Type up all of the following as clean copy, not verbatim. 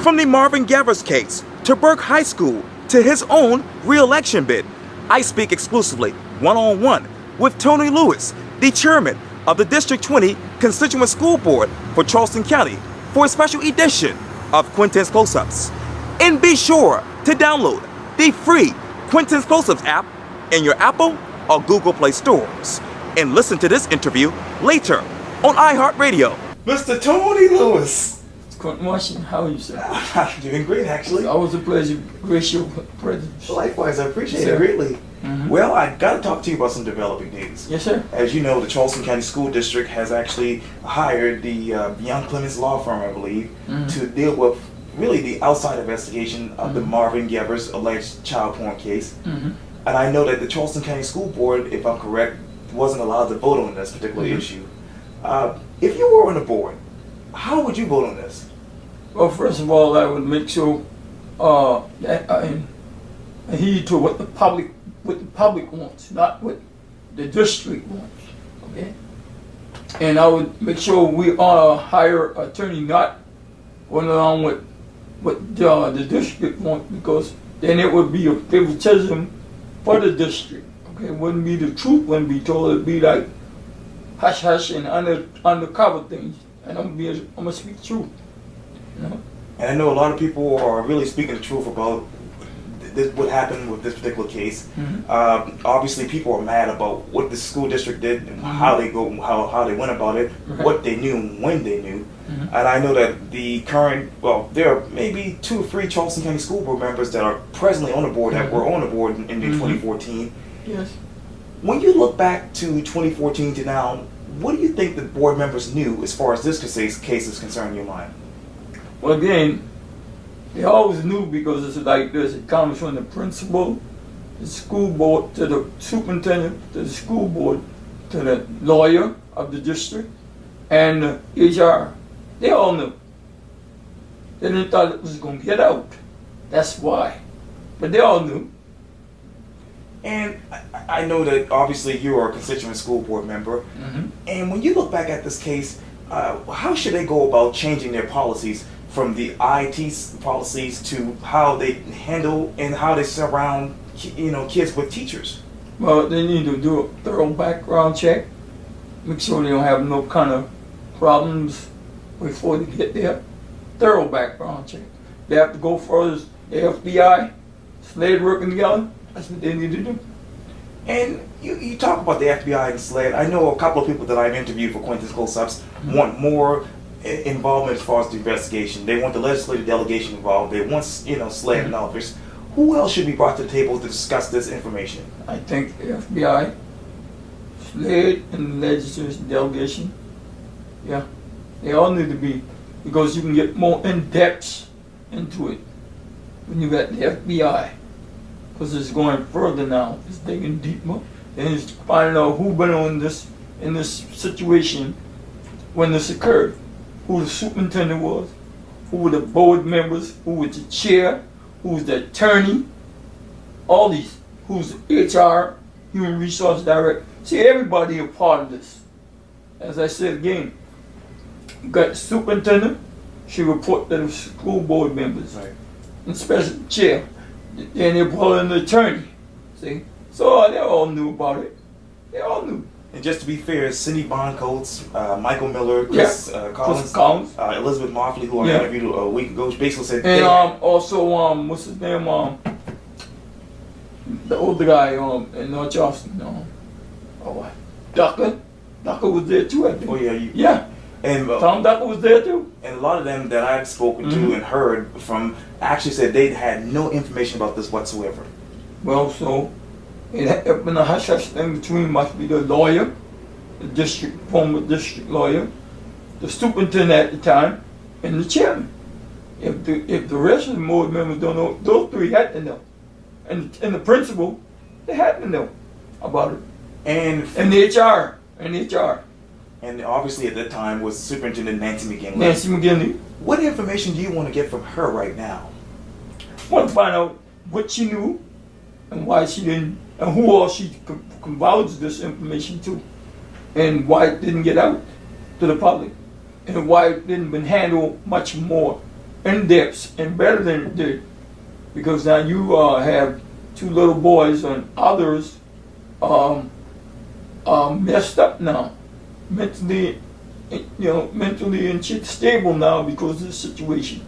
From the Marvin Gethers case to Burke High School to his own re-election bid, I speak exclusively one-on-one with Tony Lewis, the chairman of the District 20 Constituent School Board for Charleston County, for a special edition of Quintin's Close-Ups. And be sure to download the free Quintin's Close-Ups app in your Apple or Google Play stores. And listen to this interview later on iHeartRadio. Mr. Tony Lewis. Quintin Washington, how are you, sir? I'm doing great, actually. It's always a pleasure to grace your presence. Likewise, I appreciate it greatly. Mm-hmm. Well, I got to talk to you about some developing news. Yes, sir. As you know, the Charleston County School District has actually hired the Young Clemens law firm, I believe, to deal with really the outside investigation of the Marvin Gethers alleged child porn case. And I know that the Charleston County School Board, if I'm correct, wasn't allowed to vote on this particular issue. If you were on the board, how would you vote on this? Well, first of all, I would make sure that I heed to what the public wants, not what the district wants. Okay, and I would make sure we hire an attorney, not going along with what the district wants, because then it would be a favoritism for the district. Okay, it wouldn't be the truth, wouldn't be told. It'd be like hush hush and undercover things. And I'm gonna speak truth. You know? And I know a lot of people are really speaking the truth about what happened with this particular case. Obviously, people are mad about what the school district did and how they went about it, what they knew and when they knew. And I know that the current, there are maybe 2 or 3 Charleston County School Board members that are presently on the board that were on the board in 2014. Yes. When you look back to 2014 to now, what do you think the board members knew as far as this case is concerned in your mind? Well, again, they always knew, because it's like this. It comes from the principal, the school board, to the superintendent, to the school board, to the lawyer of the district, and the HR. They all knew. They didn't thought it was going to get out. That's why. But they all knew. And I know that obviously you are a constituent school board member. And when you look back at this case, how should they go about changing their policies from the IT policies to how they handle and how they surround kids with teachers? Well, they need to do a thorough background check. Make sure they don't have no kind of problems before they get there. Thorough background check. They have to go first. The FBI, SLED working together. That's what they need to do. And you talk about the FBI and SLED. I know a couple of people that I've interviewed for Quintin's Close-Ups want more involvement as far as the investigation. They want the legislative delegation involved. They want SLED and others. Who else should be brought to the table to discuss this information? I think the FBI, SLED, and the legislative delegation. Yeah, they all need to be, because you can get more in depth into it when you got the FBI. Because it's going further now. It's digging deeper, and it's finding out who been on this in this situation when this occurred, who the superintendent was, who were the board members, who was the chair, who was the attorney, all these, who's the HR, human resource director. See, everybody a part of this. As I said again, you got the superintendent, she report to the school board members, and special chair. Then they brought in the attorney. See? So they all knew about it. They all knew. And just to be fair, Cindy Boncoats, Michael Miller, Chris Collins, Elizabeth Marfley, who I interviewed a week ago, basically said. And also, what's his name? The older guy in North Charleston. Ducker. Ducker was there too, I think. Oh, yeah. Yeah. And Tom Ducker was there too. And a lot of them that I've spoken to and heard from actually said they had no information about this whatsoever. Well, so it had been a hush-hush thing between must be the lawyer, the former district lawyer, the superintendent at the time, and the chairman. If the rest of the board members don't know, those 3 had to know. And the principal, they had to know about it. And the HR. And obviously at that time was Superintendent Nancy McGinley. Nancy McGinley. What information do you want to get from her right now? I want to find out what she knew and why she didn't, and who all she convulged this information to, and why it didn't get out to the public, and why it didn't been handled much more in depth and better than it did, because now you have two little boys and others messed up now, mentally, mentally unstable now because of the situation.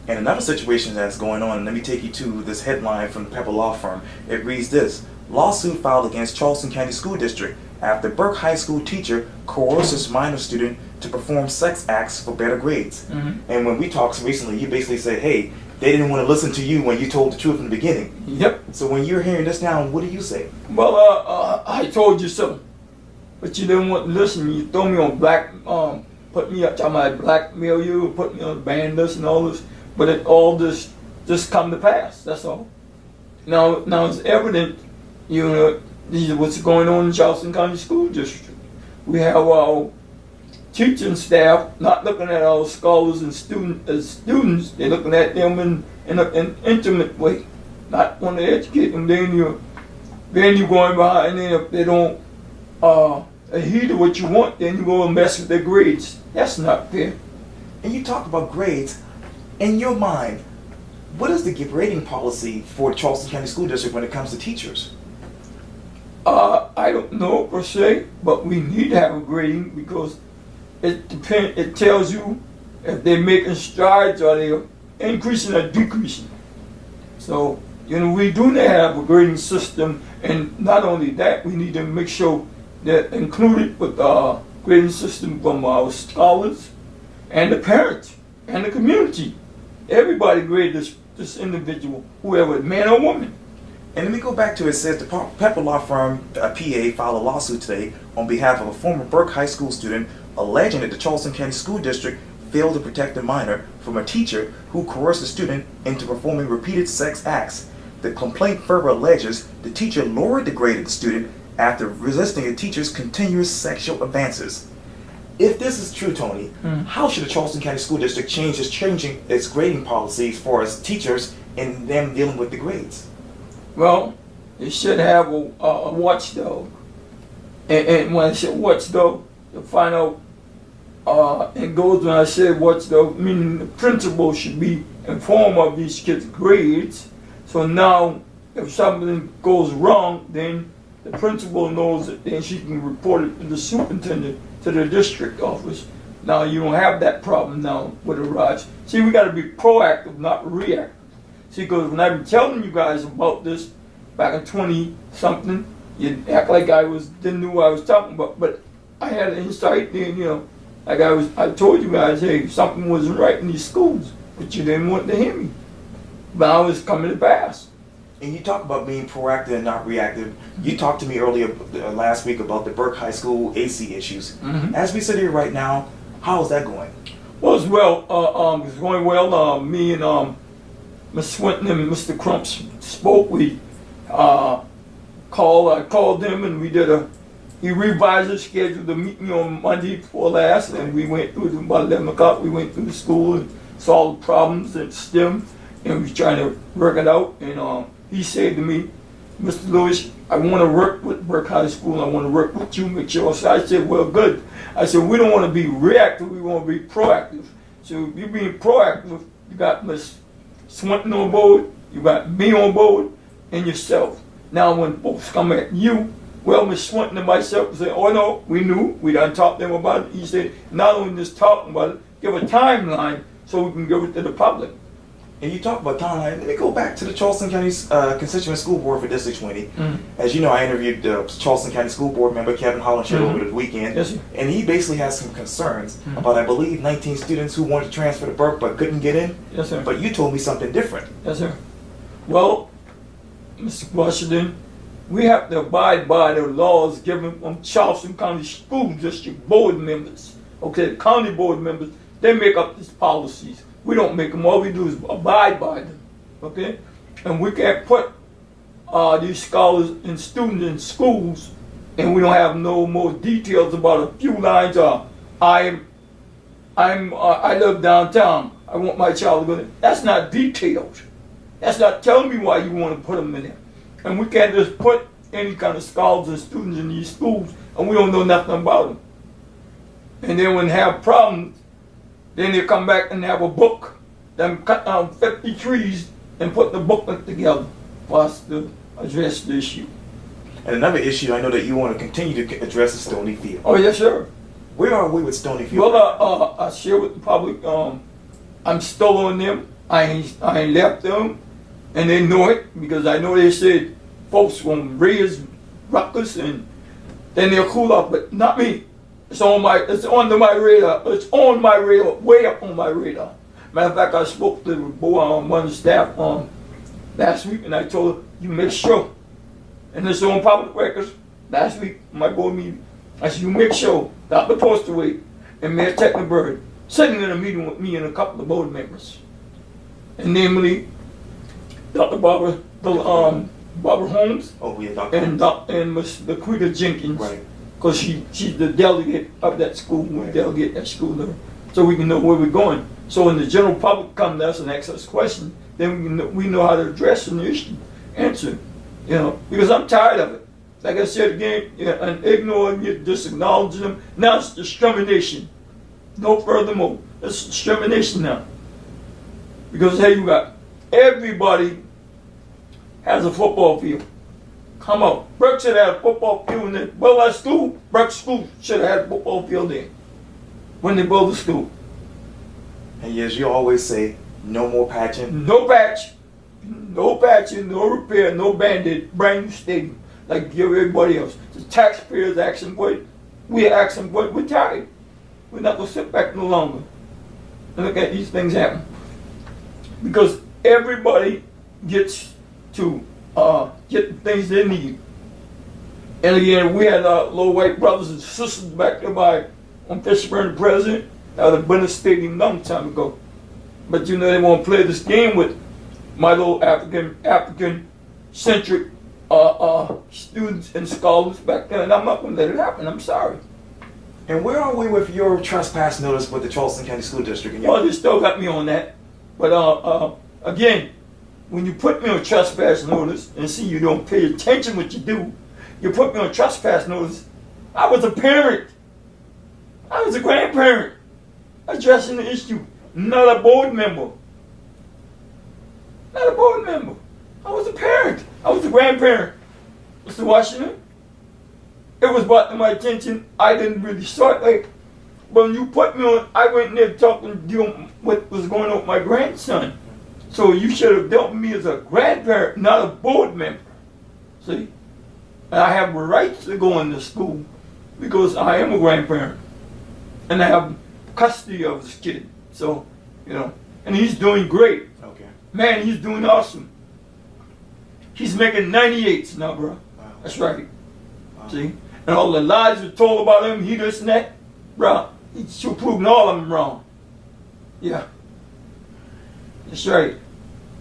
And another situation that's going on, let me take you to this headline from the Pepper Law Firm. It reads this: lawsuit filed against Charleston County School District after Burke High School teacher coerces minor student to perform sex acts for better grades. Mm-hmm. And when we talked recently, you basically said, hey, they didn't want to listen to you when you told the truth in the beginning. Yep. So when you're hearing this now, what do you say? Well, I told you so, but you didn't want to listen. You throw me on put me up, talking about blackmail you, put me on the ban list and all this. But it all just come to pass. That's all. Now it's evident, what's going on in Charleston County School District. We have our teaching staff not looking at our scholars and students. They're looking at them in an intimate way, not want to educate them. Then you're going behind, and if they don't adhere to what you want, then you go and mess with their grades. That's not fair. And you talk about grades. In your mind, what is the grading policy for Charleston County School District when it comes to teachers? I don't know per se, but we need to have a grading because it tells you if they're making strides or they're increasing or decreasing. So, we do need to have a grading system, and not only that, we need to make sure they're included with the grading system from our scholars and the parents and the community. Everybody grade this individual, whoever, man or woman. And let me go back to it. It says the Pepper Law Firm, PA, filed a lawsuit today on behalf of a former Burke High School student alleging that the Charleston County School District failed to protect a minor from a teacher who coerced a student into performing repeated sex acts. The complaint further alleges the teacher lowered the grade of the student after resisting the teacher's continuous sexual advances. If this is true, Tony, how should the Charleston County School District change its grading policies for its teachers and them dealing with the grades? Well, it should have a watchdog. And when I say watchdog, to find out, it goes when I say watchdog, meaning the principal should be informed of these kids' grades. So now, if something goes wrong, then the principal knows it, then she can report it to the superintendent, to the district office. Now you don't have that problem now with the rise. See, we got to be proactive, not reactive. See, because when I've been telling you guys about this back in 20-something, you act like didn't know what I was talking about. But I had an insight then, like I told you guys, hey, something wasn't right in these schools, but you didn't want to hear me. But I was coming to pass. And you talk about being proactive and not reactive. You talked to me earlier last week about the Burke High School AC issues. Mm-hmm. As we sit here right now, how is that going? Well, it's going well. Me and Ms. Quintin and Mr. Crumps spoke. We I called them, and he revised the schedule to meet me on Monday before last, and we went through about 11 o'clock. We went through the school and saw the problems at STEM, and we was trying to work it out. And he said to me, Mr. Lewis, I want to work with Burke High School. I want to work with you, make sure. So I said, well, good. I said, we don't want to be reactive. We want to be proactive. So if you're being proactive, you got Ms. Swinton on board, you got me on board, and yourself. Now when folks come at you, well, Ms. Swinton and myself say, oh no, we knew. We done talked to them about it. He said, not only just talking about it, give a timeline so we can give it to the public. And you talk about timeline. Let me go back to the Charleston County Constituent School Board for District 20. Mm-hmm. As you know, I interviewed the Charleston County School Board member Kevin Hollenshed over the weekend. Yes, sir. And he basically has some concerns about, I believe, 19 students who wanted to transfer to Burke but couldn't get in. Yes, sir. But you told me something different. Yes, sir. Well, Mr. Washington, we have to abide by the laws given from Charleston County School District board members. Okay, the county board members, they make up these policies. We don't make them. All we do is abide by them. Okay? And we can't put these scholars and students in schools and we don't have no more details about a few lines. I live downtown. I want my child to go there. That's not detailed. That's not telling me why you want to put them in there. And we can't just put any kind of scholars and students in these schools and we don't know nothing about them. And then when they have problems, then they come back and have a book them cut down 50 trees and put the booklet together for us to address the issue. And another issue I know that you want to continue to address is Stony Field. Oh, yes, sir. Where are we with Stony Field? Well, I share with the public, I'm still on them. I ain't left them, and they know it, because I know they said folks gonna raise ruckus and then they'll cool off, but not me. It's under my radar. It's on my radar, way up on my radar. Matter of fact, I spoke to the boy on one of the staff last week, and I told her, you make sure, and it's on public records, last week, my board meeting, I said, you make sure Dr. Postaway and Mayor Technobird sitting in a meeting with me and a couple of board members, and namely Dr. Barbara Holmes, and Ms. Laquita Jenkins, Right. because she's the delegate of that school. We delegate that school there, so we can know where we're going. So when the general public come to us and ask us questions, then we know how to address the issue, answer, because I'm tired of it. Like I said again, and ignoring you, just acknowledging them. Now it's discrimination. No furthermore, it's discrimination now. Because hey, you got everybody has a football field. Come on, Burke should have a football field in there. Well, that school, Burke School should have had a football field there when they built the school. And as you always say, no more patching. No patch, no patching, no repair, no band-aid, brand new stadium like everybody else. The taxpayers asking for it. We're asking for it. We're tired. We're not gonna sit back no longer and look at these things happen, because everybody gets to get the things they need. And again, we had little white brothers and sisters back there on Fishburne, the president. That would have been a stadium long time ago. But they won't play this game with my little African-centric students and scholars back then, and I'm not going to let it happen. I'm sorry. And where are we with your trespass notice with the Charleston County School District? Well, they still got me on that. But again, when you put me on trespass notice and see you don't pay attention what you do, you put me on trespass notice. I was a parent. I was a grandparent addressing the issue, not a board member. Not a board member. I was a parent. I was a grandparent. Mr. Washington, it was brought to my attention. I didn't really start like, but when you put me on, I went in there talking to what was going on with my grandson. So you should have dealt with me as a grandparent, not a board member. See? And I have rights to go into school because I am a grandparent. And I have custody of this kid. So, and he's doing great. Okay. Man, he's doing awesome. He's making 98s now, bro. Wow. That's right. Wow. See? And all the lies were told about him, he this and that, bro, he's proving all of them wrong. Yeah. That's right.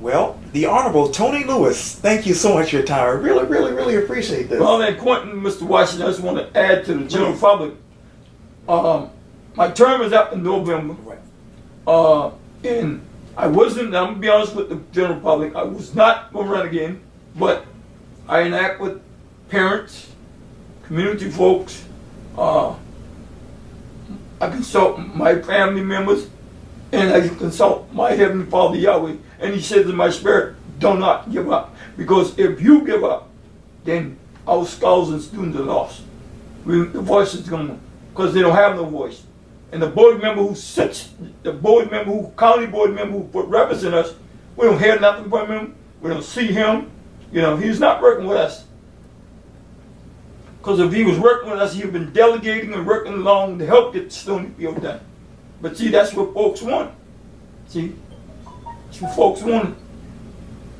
Well, the Honorable Tony Lewis, thank you so much for your time. I really, really, really appreciate this. Well, then, Quintin, Mr. Washington, I just want to add to the general public. My term is up in November. Right. And I'm going to be honest with the general public, I was not going to run again, but I enact with parents, community folks, I consult my family members, and I consult my Heavenly Father Yahweh. And he says in my spirit, do not give up. Because if you give up, then our scholars and students are lost. The voice is gone, because they don't have no voice. And the board member who sits, county board member who represent us, we don't hear nothing from him. We don't see him. He's not working with us. Because if he was working with us, he'd been delegating and working along to help get the Stony Field done. But see, that's what folks want. See, that's what folks want.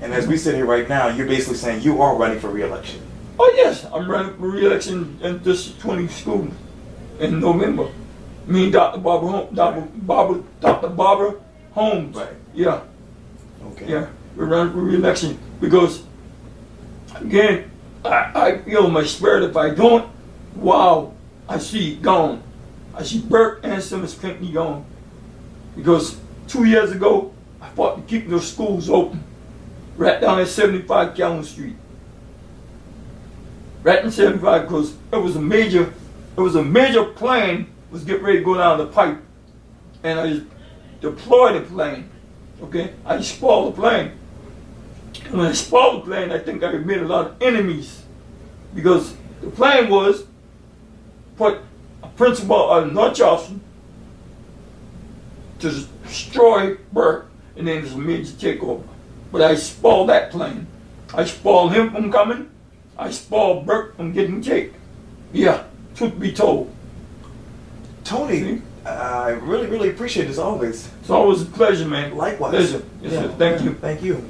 And as we sit here right now, you're basically saying you are running for re-election. Oh yes, I'm running for re-election in District 20 school in November. Me and Dr. Barbara Holmes. Right. Yeah. Okay. Yeah, we're running for re-election because, again, I feel in my spirit if I don't, wow, I see it gone. I see Burke and Simmons Pinckney gone. Because 2 years ago, I fought to keep those schools open. Right down at 75 Calhoun Street. Right in 75, because it was a major plane was getting ready to go down the pipe. And I deployed the plane. Okay, I spoiled the plane. And when I spoiled the plane, I think I made a lot of enemies because the plan was put a principal out of North Charleston to destroy Burke, and then there's a major takeover. But I spoiled that plan. I spoiled him from coming. I spoiled Burke from getting cake. Yeah, truth be told. Tony, I really, really appreciate it as always. It's always a pleasure, man. Likewise. Pleasure. Yes, sir. Thank you. Thank you.